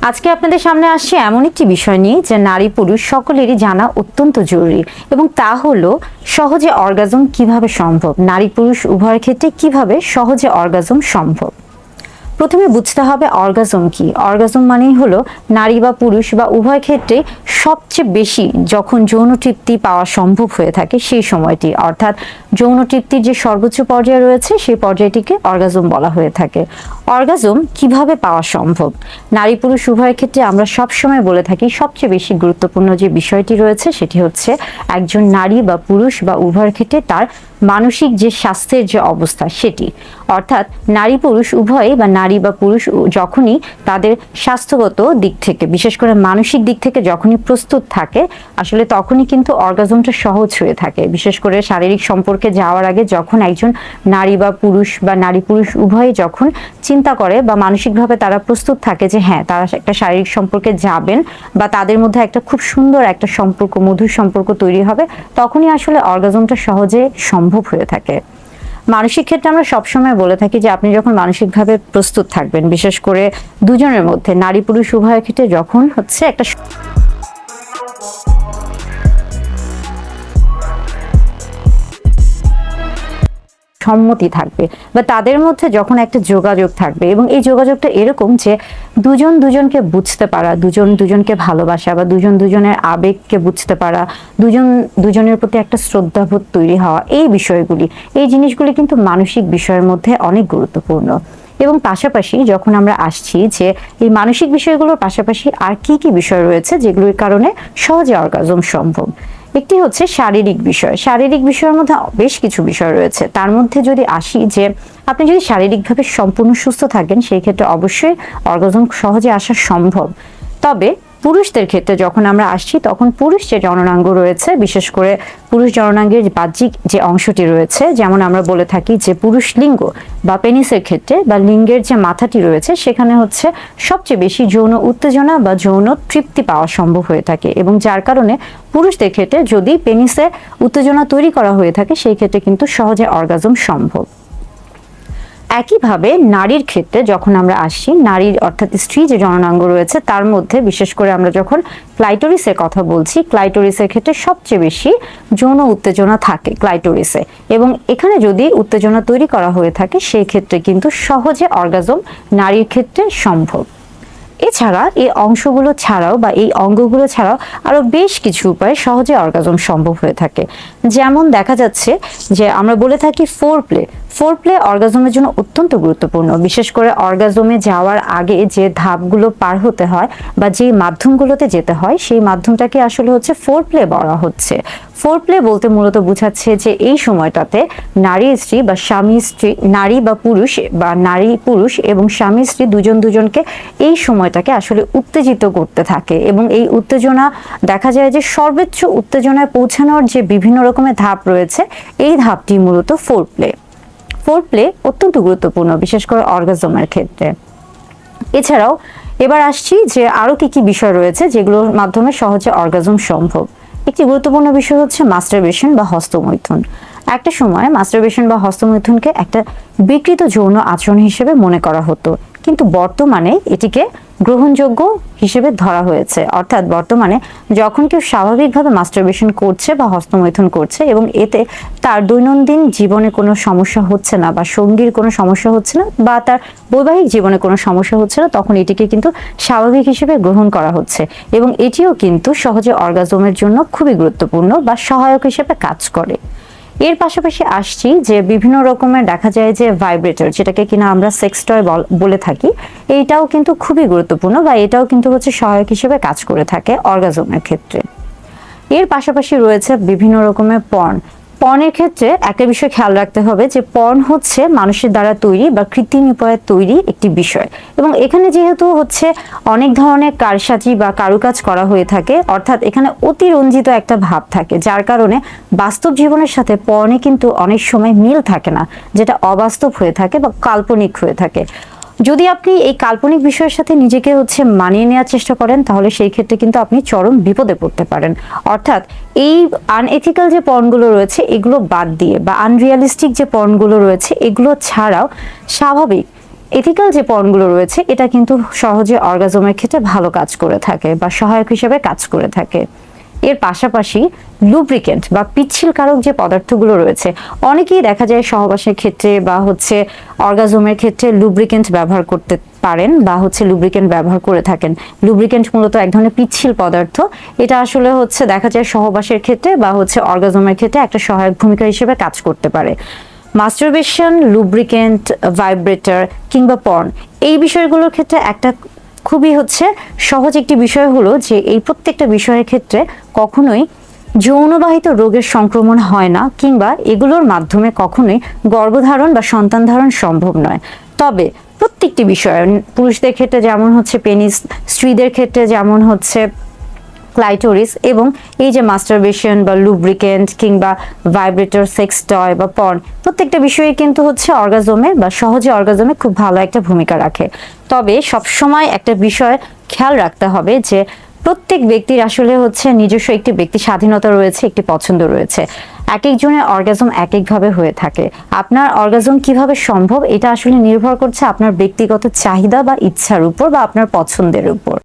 আজকে আপনাদের সামনে আসছে এমন একটি বিষয় নিয়ে যা নারী পুরুষ সকলেরই জানা অত্যন্ত জরুরি এবং তা হলো সহজে অর্গাজম কিভাবে সম্ভব। নারী পুরুষ উভয়ের ক্ষেত্রে কিভাবে সহজে অর্গাজম সম্ভব। প্রথমে বুঝতে হবে অর্গাজম কি। অর্গাজম মানেই হলো নারী বা পুরুষ বা উভয় ক্ষেত্রে সবচেয়ে বেশি যখন যৌন তৃপ্তি পাওয়া সম্ভব হয়ে থাকে সেই সময়টি, অর্থাৎ যৌন তৃপ্তির যে সর্বোচ্চ পর্যায়ে রয়েছে সেই পর্যায়টিকে অর্গাজম বলা হয়ে থাকে। অর্গাজম কিভাবে পাওয়া সম্ভব? নারী পুরুষ উভয়ের ক্ষেত্রে আমরা সবসময় বলে থাকি সবচেয়ে বেশি গুরুত্বপূর্ণ যে বিষয়টি রয়েছে সেটি হচ্ছে একজন নারী বা পুরুষ বা উভয়ের ক্ষেত্রে তার মানসিক যে স্বাস্থ্যের যে অবস্থা সেটি, অর্থাৎ নারী পুরুষ উভয়ই বা নারী বা পুরুষ যখনই তাদের স্বাস্থ্যগত দিক থেকে বিশেষ করে মানসিক দিক থেকে যখনই প্রস্তুত থাকে আসলে তখনই কিন্তু অর্গাজমটা সহজ হয়ে থাকে। বিশেষ করে শারীরিক সম্পর্কে যাওয়ার আগে যখন একজন নারী বা পুরুষ বা নারী পুরুষ উভয়ই যখন চিন্তা করে বা মানসিকভাবে তারা প্রস্তুত থাকে যে হ্যাঁ তারা একটা শারীরিক সম্পর্কে যাবেন বা তাদের মধ্যে একটা খুব সুন্দর একটা সম্পর্ক মধুর সম্পর্ক তৈরি হবে, তখনই আসলে অর্গাজমটা সহজে সম্ভব হয়ে থাকে। মানসিক ক্ষেত্রে আমরা সবসময় বলে থাকি যে আপনি যখন মানসিকভাবে প্রস্তুত থাকবেন, বিশেষ করে দুজনের মধ্যে নারী পুরুষ উভয়ের ক্ষেত্রে যখন হচ্ছে একটা সম্মতি থাকবে বা তাদের মধ্যে যখন একটা যোগাযোগ থাকবে এবং এই যোগাযোগটা এরকম যে দুজন দুজনকে বুঝতে পারা, দুজন দুজনকে ভালোবাসা বা দুজন দুজনের আবেগকে বুঝতে পারা, দুজন দুজনের প্রতি একটা শ্রদ্ধাবোধ তৈরি হওয়া, এই বিষয়গুলি এই জিনিসগুলি কিন্তু মানসিক বিষয়ের মধ্যে অনেক গুরুত্বপূর্ণ। এবং পাশাপাশি যখন আমরা আসছি যে এই মানসিক বিষয়গুলোর পাশাপাশি আর কি কি বিষয় রয়েছে যেগুলোর কারণে সহজে অর্গাজম সম্ভব। একটি হচ্ছে শারীরিক বিষয়। শারীরিক বিষয়ের মধ্যে বেশ কিছু বিষয় রয়েছে। তার মধ্যে যদি আসি যে আপনি যদি শারীরিকভাবে সম্পূর্ণ সুস্থ থাকেন সেই ক্ষেত্রে অবশ্যই অর্গাজম সহজে আসা সম্ভব। তবে পুরুষদের ক্ষেত্রে যখন আমরা আসছি তখন পুরুষ যে জননাঙ্গ রয়েছে, বিশেষ করে পুরুষ জননাঙ্গের বাহ্যিক যে অংশটি রয়েছে, যেমন আমরা বলে থাকি যে পুরুষ লিঙ্গ বা পেনিসের ক্ষেত্রে বা লিঙ্গের যে মাথাটি রয়েছে সেখানে হচ্ছে সবচেয়ে বেশি যৌন উত্তেজনা বা যৌন তৃপ্তি পাওয়া সম্ভব হয়ে থাকে এবং যার কারণে পুরুষদের ক্ষেত্রে যদি পেনিসে উত্তেজনা তৈরি করা হয়ে থাকে সেই ক্ষেত্রে কিন্তু সহজে অর্গাজম সম্ভব। একইভাবে নারীর ক্ষেত্রে যখন আমরা আসি, নারীর অর্থাৎ স্ত্রী যে জননাঙ্গ রয়েছে তার মধ্যে বিশেষ করে আমরা যখন ক্লাইটোরিসের কথা বলছি, ক্লাইটোরিসের ক্ষেত্রে সবচেয়ে বেশি যৌন উত্তেজনা থাকে ক্লাইটোরিসে এবং এখানে যদি উত্তেজনা তৈরি করা হয়ে থাকে সেই ক্ষেত্রে কিন্তু সহজে অর্গাজম নারীর ক্ষেত্রে সম্ভব। এছাড়া এই অংশগুলো ছাড়াও বা এই অঙ্গগুলো ছাড়াও আরো বেশ কিছু উপায়ে সহজে অর্গাজম সম্ভব হয়ে থাকে। যেমন দেখা যাচ্ছে যে আমরা বলে থাকি ফোরপ্লে অর্গাজমের জন্য অত্যন্ত গুরুত্বপূর্ণ। বিশেষ করে অর্গাজমে যাওয়ার আগে যে ধাপগুলো পার হতে হয় বা যে মাধ্যমগুলোতে যেতে হয় সেই মাধ্যমটাকে আসলে হচ্ছে ফোরপ্লে বলা হচ্ছে। ফোরপ্লে বলতে মূলত বোঝাচ্ছে যে এই সময়টাতে নারী স্ত্রী বা স্বামী স্ত্রী, নারী বা পুরুষ বা নারী পুরুষ এবং স্বামী স্ত্রী দুজন দুজনকে এই সময়টাকে আসলে উত্তেজিত করতে থাকে এবং এই উত্তেজনা দেখা যায় যে সর্বোচ্চ উত্তেজনায় পৌঁছানোর যে বিভিন্ন রকমের ধাপ রয়েছে এই ধাপটি মূলত ফোরপ্লে অত্যন্ত গুরুত্বপূর্ণ বিশেষ করে অর্গাজমের ক্ষেত্রে। এছাড়াও এবার আসছি যে আরো কি কি বিষয় রয়েছে যেগুলোর মাধ্যমে সহজে অর্গাজম সম্ভব। একটি গুরুত্বপূর্ণ বিষয় হচ্ছে মাস্টারবেশন বা হস্তমৈথুন। একটা সময় মাস্টারবেশন বা হস্তমৈথুনকে একটা বিকৃত যৌন আচরণ হিসেবে মনে করা হতো, কিন্তু বর্তমানে এটিকে গ্রহণযোগ্য হিসেবে ধরা হয়েছে। অর্থাৎ বর্তমানে যখন কেউ স্বাভাবিকভাবে মাস্টারবেশন করছে বা হস্তমৈথুন করছে এবং এতে তার দৈনন্দিন জীবনে কোনো সমস্যা হচ্ছে না বা সঙ্গীর কোনো সমস্যা হচ্ছে না বা তার বৈবাহিক জীবনে কোনো সমস্যা হচ্ছে না, তখন এটিকে কিন্তু স্বাভাবিক হিসেবে গ্রহণ করা হচ্ছে এবং এটিও কিন্তু সহজে অর্গাজমের জন্য খুবই গুরুত্বপূর্ণ বা সহায়ক হিসেবে কাজ করে। এর পাশাপাশি আসছি যে বিভিন্ন রকমের দেখা যায় যে ভাইব্রেটর, যেটাকে কিনা আমরা সেক্স টয় বলে থাকি, এইটাও কিন্তু খুবই গুরুত্বপূর্ণ বা এটাও কিন্তু হচ্ছে সহায়ক হিসেবে কাজ করে থাকে অর্গাজমের ক্ষেত্রে। এর পাশাপাশি রয়েছে বিভিন্ন রকমের পর্নের ক্ষেত্রে একটা বিষয় খেয়াল রাখতে হবে যে পর্ন হচ্ছে মানুষের দ্বারা তৈরি বা কৃত্রিম উপায়ে তৈরি একটি বিষয় এবং এখানে যেহেতু হচ্ছে অনেক ধরনের কারসাজি বা কারুকাজ করা হয়ে থাকে, অর্থাৎ এখানে অতিরঞ্জিত একটা ভাব থাকে যার কারণে বাস্তব জীবনের সাথে পর্নে কিন্তু অনেক সময় মিল থাকে না, যেটা অবাস্তব হয়ে থাকে বা কাল্পনিক হয়ে থাকে। যদি আপনি এই কাল্পনিক বিষয়ের সাথে নিজেকে হচ্ছে মানিয়ে নেওয়ার চেষ্টা করেন তাহলে সেই ক্ষেত্রে কিন্তু আপনি চরম বিপদে পড়তে পারেন। অর্থাৎ এই আনএথিক্যাল যে পর্নগুলো রয়েছে এগুলো বাদ দিয়ে বা আনরিয়ালিস্টিক যে পর্নগুলো রয়েছে এগুলো ছাড়াও স্বাভাবিক এথিক্যাল যে পর্নগুলো রয়েছে এটা কিন্তু সহজে অর্গাজমের ক্ষেত্রে ভালো কাজ করে থাকে বা সহায়ক হিসেবে কাজ করে থাকে। এর পাশাপাশি লুব্রিকেন্ট বা পিচ্ছিলকারক যে পদার্থগুলো রয়েছে, অনেকেই দেখা যায় সহবাসের ক্ষেত্রে বা অর্গাজমের ক্ষেত্রে লুব্রিকেন্ট ব্যবহার করতে পারেন বা লুব্রিকেন্ট ব্যবহার করে থাকেন। লুব্রিকেন্ট মূলত এক ধরনের পিচ্ছিল পদার্থ, এটা আসলে দেখা যায় সহবাসের ক্ষেত্রে বা অর্গাজমের ক্ষেত্রে একটা সহায়ক ভূমিকা হিসেবে কাজ করতে পারে। মাস্টারবেশন, লুব্রিকেন্ট, ভাইব্রেটর কিংবা পর্ন, এই বিষয়গুলোর ক্ষেত্রে একটা খুবই সহজ একটি বিষয় হলো যে এই প্রত্যেকটা বিষয়ের ক্ষেত্রে কখনোই যৌনবাহিত রোগের সংক্রমণ হয় না, কিংবা এগুলোর মাধ্যমে কখনোই গর্ভধারণ বা সন্তান ধারণ সম্ভব নয়। তবে প্রত্যেকটি বিষয়, পুরুষদের ক্ষেত্রে যেমন পেনিস, স্ত্রীদের ক্ষেত্রে যেমন ক্লাইটোরিস, এবং এই যে মাস্টারবেশন বা লুব্রিকেন্ট কিংবা ভাইব্রেটর, সেক্স টয় বা পর্ন, প্রত্যেকটা বিষয়ে কিন্তু অর্গাজমে বা সহজে অর্গাজমে খুব ভালো একটা ভূমিকা রাখে। তবে সবসময় একটা বিষয় খেয়াল রাখতে হবে যে প্রত্যেক ব্যক্তির আসলে নিজস্ব একটি ব্যক্তি স্বাধীনতা রয়েছে, একটি পছন্দ রয়েছে। এক একজনের অর্গাজম এক একভাবে হয়ে থাকে। আপনার অর্গাজম কিভাবে সম্ভব এটা আসলে নির্ভর করছে আপনার ব্যক্তিগত চাহিদা বা ইচ্ছার উপর বা আপনার পছন্দের উপর।